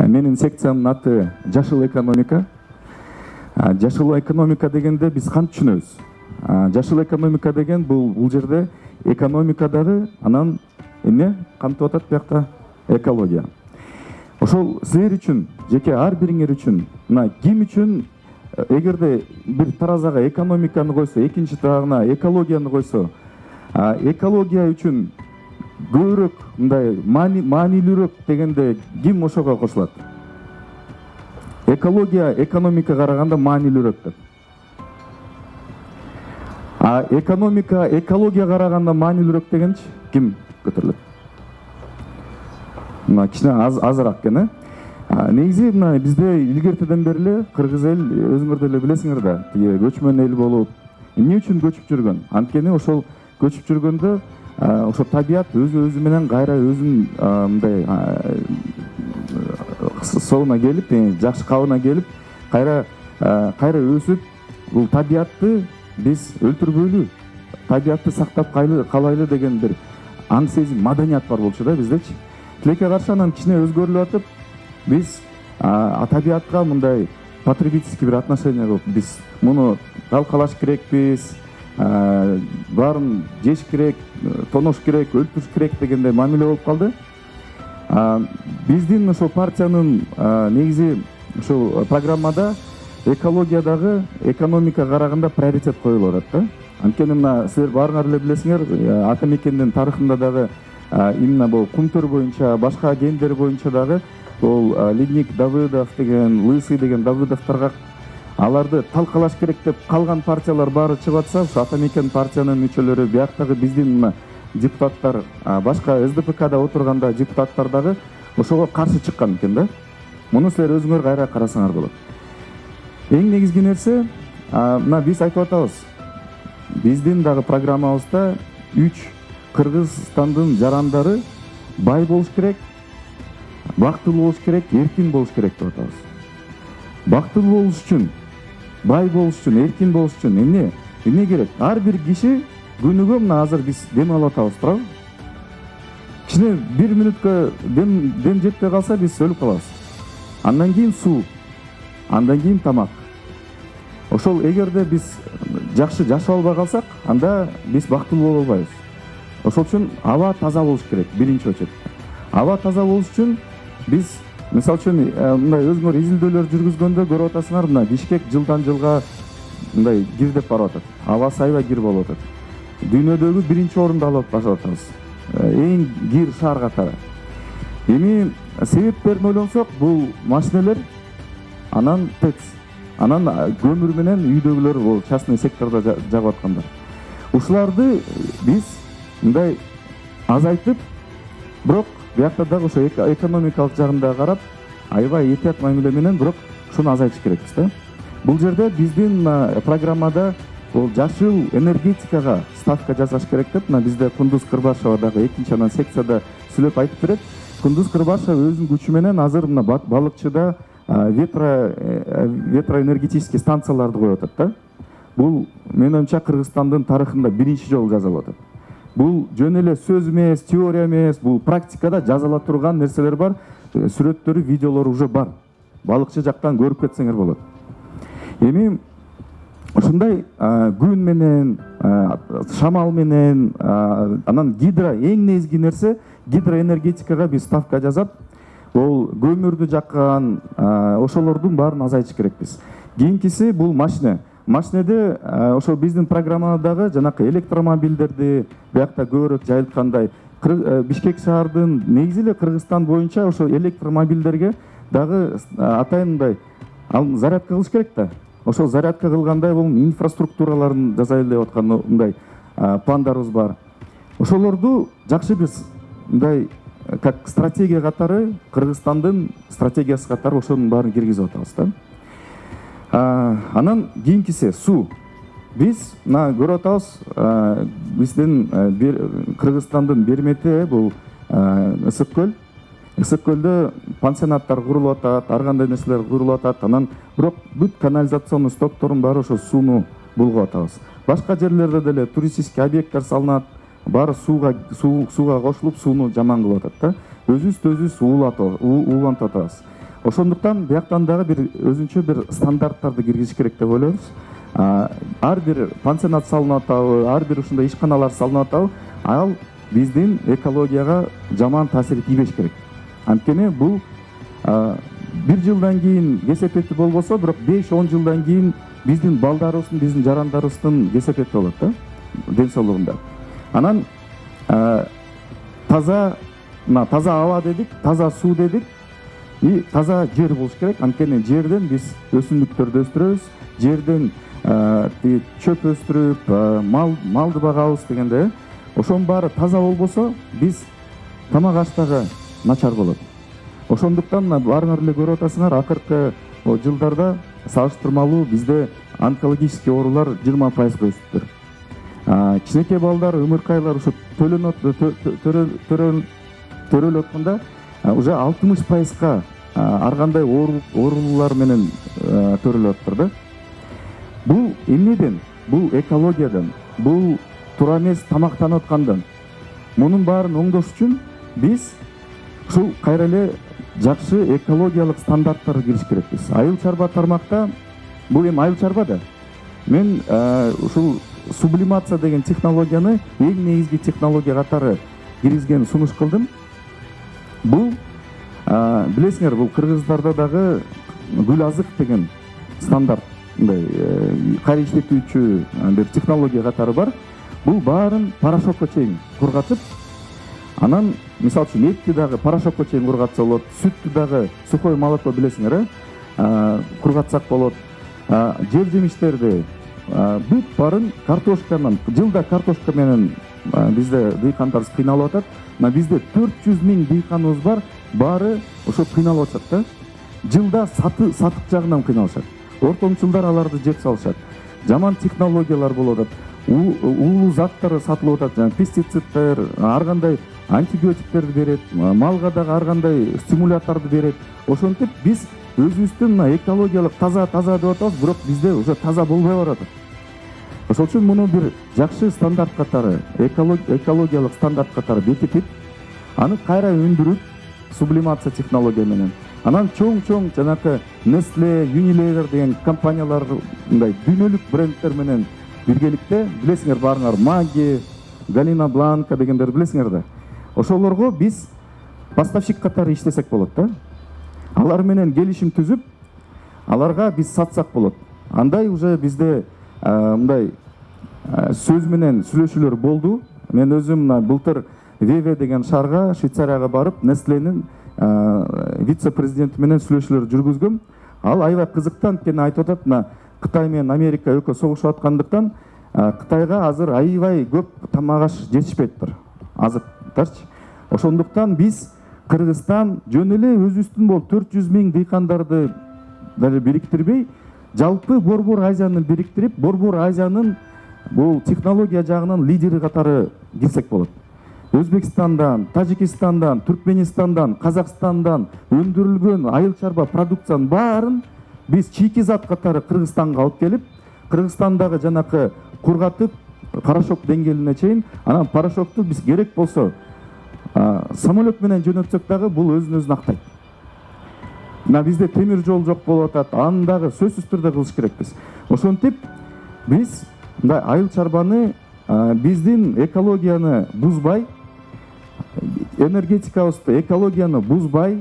Менин секциянын аты жашыл экономика. Жашыл экономика дегенде биз кантип түшүнөбүз? Жашыл экономика деген бул жерде экономикадагы анан эмне камтып атат биякта? Экология. Ошол силер үчүн, жеке ар бириңер үчүн, мына ким үчүн эгерде бир таразага экономиканы койсо, экинчи тарабына экологияны койсо, экология үчүн көбүрөөк мындай маанилүүрөөк дегенде ким ошого кошулат? Экология экономикага караганда маанилүүрөөк деп. Экономика экологияга караганда маанилүүрөөк дегенчи ким көтөрүлөт? Мына кичине азыраак экен. Негизи мына бизде илгертеден бери эле кыргыз эл, өзүңөр деле билесиңер да, тиги көчмөн эл болуп, эмне үчүн көчүп жүргөн? Анткени ошол көчүп жүргөндө ошо табият өзү менен кайра өзүнүн мындай соуна келип, жакшы кабына келип, кайра өсүп, бул табиятты биз өлтүрбөйлү, табиятты сактап калайлы деген бир аң сезим, маданият бар болчу да биздечи. Тилекке каршы анан кичине өзгөрүлүп атып, биз табиятка мындай потребительский бир отношение кылып, биз муну талкалаш керекпиз, баарын жеш керек, тонош керек, өлтүрүш керек дегендей мамиле болуп калды. Биздин ошол партиянын негизи ошол программада экологиядагы экономикага караганда приоритет коюлуп атат да. Анткени мына силер баарыңар эле билесиңер, ата мекендин тарыхында дагы именно бул кумтөр боюнча, башка кендер боюнча дагы бул Ледник Давыдов деген, Лысый деген Давыдовторго аларды талкалаш керек деп калган партиялар баары чыгып атса, ошо ата мекен партиянын мүчөлөрү, бияктагы биздин мына депутаттар, башка СДПКда отурганда депутаттар дагы ошого каршы чыккан экен да. Муну силер өзүңөр кайра карасаңар болот. Эң негизги нерсе, мына биз айтып атабыз. Биздин дагы программабызда 3 Кыргызстандын жарандары бай болуш керек, бактылуу болуш керек, эркин болуш керек деп атабыз. Бактылуу болуш үчүн, бай болуш үчүн, эркин болуш үчүн эмне керек? Ар бир киши күнүгө мына азыр биз дем алып атабыз, туурабы? Кичине 1 мүнөткө дем жетпей калса биз өлүп калабыз. Андан кийин суу, андан кийин тамак. Ошол эгерде биз жакшы жашап албай калсак, анда биз бактылуу боло албайбыз. Ошол үчүн аба таза болуш керек, биринчи очередде. Аба таза болуш үчүн биз, мисалы үчүн, мындай өзүңөр изилдөөлөр жүргүзгөндө көрүп атасыңар, мына Бишкек жылдан жылга мындай кирдеп барып атат. Абасы аябай кир болуп атат. Дүйнөдөгү биринчи орунду алып башап атабыз. Эң кир шаар катары. Эми себептерин ойлонсок, бул машинелер, анан ТЭЦ, анан көмүр менен үйдөгүлөр, бул частный сектордо жагып аткандар. Ушуларды биз мындай азайтып, бирок биякта дагы ошо экономикалык жагында карап, аябай этият мамиле менен бирок ушуну азайтыш керекпиз да. Бул жерде биздин программада бул жашыл энергетикага ставка жасаш керек деп, мына бизде Кундуз Кырбашева дагы экинчи анан секцияда сүйлөп айтып берет. Кундуз Кырбашева өзүнүн күчү менен азыр мына балыкчыда ветроэнергетический станцияларды коюп атат да. Бул менин оюмча Кыргызстандын тарыхында биринчи жолу жасалып атат. Бул жөн эле сөз эмес, теория эмес, бул практикада жазыла турган нерселер бар, сүрөттөрү, видеолору уже бар. Балыкчы жактан көрүп кетсеңер болот. Эми ушундай күн менен, шамал менен, анан эң негизги нерсе гидроэнергетикага биз ставка жасап, ол көмүрдү жаккан, ошолордун баарын азайтыш керекпиз. Кийинкиси бул машина. Машинеде ошо биздин программадагы жанакы электромобилдерди биякта көбүрөөк жайылткандай, Бишкек шаардын негизи эле Кыргызстан боюнча ошо электромобилдерге дагы атайын мындай зарядка кылыш керек да. Ошол зарядка кылгандай бул инфраструктураларын жасайлы деп аткан мындай пландарыбыз бар. Ошолорду жакшы биз мындай как стратегия катары, Кыргызстандын стратегиясы катары ошонун баарын киргизип атабыз да. Анан кийинкиси суу. Биз мына көрүп атабыз, биздин Кыргызстандын бермети бул Ысык көл. Ысык көлдө пансионаттар курулуп атат, ар кандай нерселер курулуп атат. Анан бирок бүт канализационный стоктордун баары ошо сууну булгап атабыз. Башка жерлерде деле туристический объекттер салынат, баары сууга кошулуп сууну жаман кылып атат да. Өзүбүз уулантып атабыз. Ошондуктан бияктан дагы бир өзүнчө бир стандарттарды киргизиш керек деп ойлойбуз. Ар бир пансионат салынып атабы, ар бир ушундай ишканалар салынып атабы, ал биздин экологияга жаман таасир тийбеш керек. Анткени бул 1 жылдан кийин кесепети болбосо, бирок 5-10 жылдан кийин биздин балдарыбыздын, биздин жарандарыбыздын кесепети болот да, ден соолугунда. Анан таза аба дедик, таза суу дедик, и таза жер болуш керек. Анткени жерден биз өсүмдүктөрдү өстүрөбүз, жерден чөп өстүрүп, малды багабыз дегенде, ошонун баары таза болбосо, биз тамак аштагы начар болот. Ошондуктан баарыңар эле көрүп атасыңар, акыркы жылдарда салыштырмалуу бизде онкологический оорулар 20% өсүптүр. Кичинекей балдар, өмүркайлар ушу төрөлүп атканда уже 60%га ар кандай оорулар менен төрөлүп атыптыр да. Бул эмнеден? Бул экологиядан, бул туура эмес тамактанып аткандан. Мунун баарын оңдош үчүн биз ушул кайра эле жакшы экологиялык стандарттарга кириш керекпиз. Айыл чарба тармакта, бул эми айыл чарба да. Мен ушул сублимация деген технологияны эң негизги технология катары киргизген сунуш кылдым. Бул билесиңер, бул кыргыздарда дагы гүл азык деген стандарт, мындай кайра иштетүүчү бир технология катары бар. Бул баарын порошокко чейин кургатып, анан мисалы үчүн этти дагы порошокко чейин кургатса болот, сүттү дагы сухой молоко билесиңер, кургатсак болот. Жер жемиштерди бүт барын картошканын, жылда картошка менен бизде дыйкандарыбыз кыйналып атат. Бизде 400 000 дыйканыбыз бар, баары ошо кыйналып атат да. Жылда сатык жагынан кыйналышат. Ортомчулдар аларды жеп салышат. Жаман технологиялар болуп атат. Уулуу заттар сатылып атат, жана пестициддер, ар кандай антибиотиктерди берет, малга дагы ар кандай стимуляторду берет. Ошентип биз өзүбүздүн экологиялык таза деп атабыз, бирок бизде уже таза болбой баратат. Ошол үчүн муну бир жакшы стандарт катары, экологиялык стандарт катары бекитип, аны кайра өндүрүп, сублимация технология менен. Анан чоң жанакы Nestle, Unilever деген компаниялар, мындай дүйнөлүк брендтер менен биргеликте, билесиңер баарыңар, Maggi, Galina Blanca дегендер билесиңер да. Ошолорго биз поставщик катары иштесек болот да. Алар менен келишим түзүп, аларга биз сатсак болот. Андай уже бизде мындай сөз менен сүйлөшүүлөр болду. Мен өзүм былтыр Веве деген шаарга, Швейцарияга барып, Nestle'нин вице-президенти менен сүйлөшүүлөр жүргүзгөм. Ал аябай кызыктуу, анткени айтып атат, Кытай менен Америка экөө согушуп аткандыктан Кытайга азыр аябай көп тамак аш жетишпейт азыктарчы. Ошондуктан биз Кыргызстан жөн эле өзүбүздүн бол 400 000 дыйкандарды дагы бириктирбей, жалпы Борбор Азияны бириктирип, Борбор Азиянын бул технология жагынан лидери катары кирсек болот. Өзбекстандан, Тажикистандан, Түркменистандан, Казакстандан өндүрүлгөн айыл чарба продукциянын баарын биз чийки зат катары Кыргызстанга алып келип, Кыргызстандагы жанакы кургатып, порошок деңгээлине чейин, анан порошокту биз керек болсо самолет менен жөнөтсөк дагы бул өзүн актайт. Бизде темир жол жок болуп атат, аны дагы сөзсүз түрдө кылыш керекпиз. Ошентип биз мындай айыл чарбаны биздин экологияны бузбай, энергетикабызды, экологияны бузбай,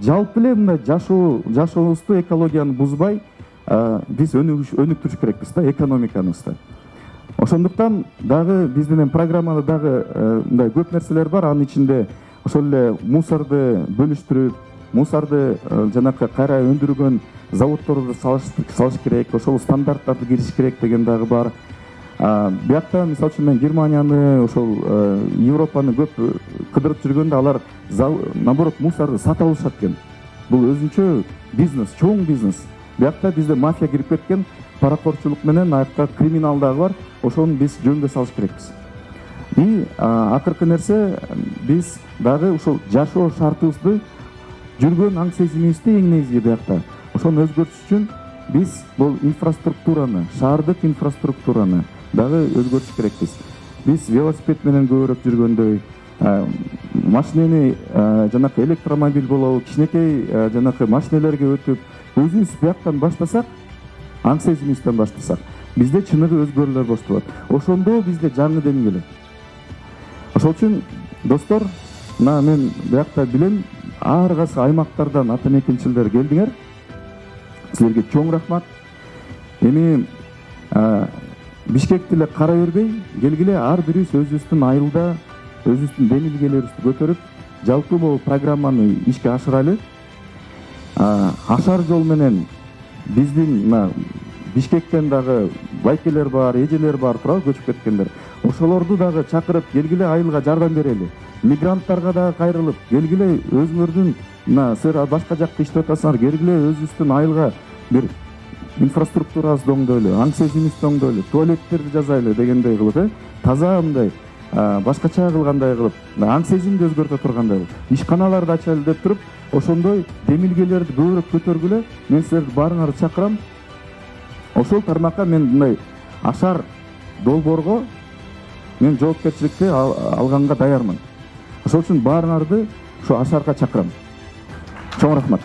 жалпы эле мындай жашообузду, экологияны бузбай, биз өнүктүрүш керекпиз да экономикабызды. Ошондуктан дагы биздин программада дагы мындай көп нерселер бар. Анын ичинде ошол эле мусорду бөлүштүрүп, мусорду жанакы кайра өндүргөн заводдорду салыш керек, ошол стандарттарды кириш керек деген дагы бар. Биякта мисалы үчүн мен Германияны, ошол Европаны көп кыдырып жүргөндө алар наоборот мусорду сатып алышат экен. Бул өзүнчө бизнес, чоң бизнес. Биякта бизде мафия кирип кеткен, паракорчулук менен аякта криминал дагы бар. Ошону биз жөнгө салыш керекпиз. И акыркы нерсе, биз дагы ушул жашоо шартыбызды, жүргөн аң сезимибизди эң негизги биякта ошону өзгөртүш үчүн биз бул инфраструктураны, шаардык инфраструктураны дагы өзгөртүш керекпиз. Биз велосипед менен көбүрөөк жүргөндөй, машинени жанакы электромобиль болобу, кичинекей жанакы машинелерге өтүп, өзүбүз бияктан баштасак, аң сезимибизден баштасак, бизде чыныгы өзгөрүүлөр башталат. Ошондо бизде жаңы дем келет. Ошол үчүн достор, мен биякта билем, ар кайсы аймактардан ата мекенчилер келдиңер. Силерге чоң рахмат. Эми Бишкекти эле кара бербей, келгиле ар бирибиз өзүбүздүн айылда өзүбүздүн демилгелерибизди көтөрүп, жалпы бул программаны ишке ашырайлы. Ашар жол менен биздин Бишкектен дагы байкелер бар, эжелер бар, туурабы, көчүп кеткендер. Ошолорду дагы чакырып, келгиле айылга жардам берели. Мигранттарга дагы кайрылып, келгиле өзүңөрдүн силер башка жакта иштеп атасыңар, келгиле өзүбүздүн айылга бир инфраструктурабызды оңдойлу, аң сезимибизди оңдойлу, туалеттерди жасайлы дегендей кылып, таза мындай башкача кылгандай кылып, аң сезимди өзгөртө тургандай кылып, ишканаларды ачайлы деп туруп, ошондой демилгелерди көбүрөөк көтөргүлө, мен силерди баарыңарды чакырам. Ошол тармакка мен мындай ашар долбоорго мен жоопкерчиликти алганга даярмын. Ошол үчүн баарыңарды ушу ашарга чакырам. Чоң рахмат.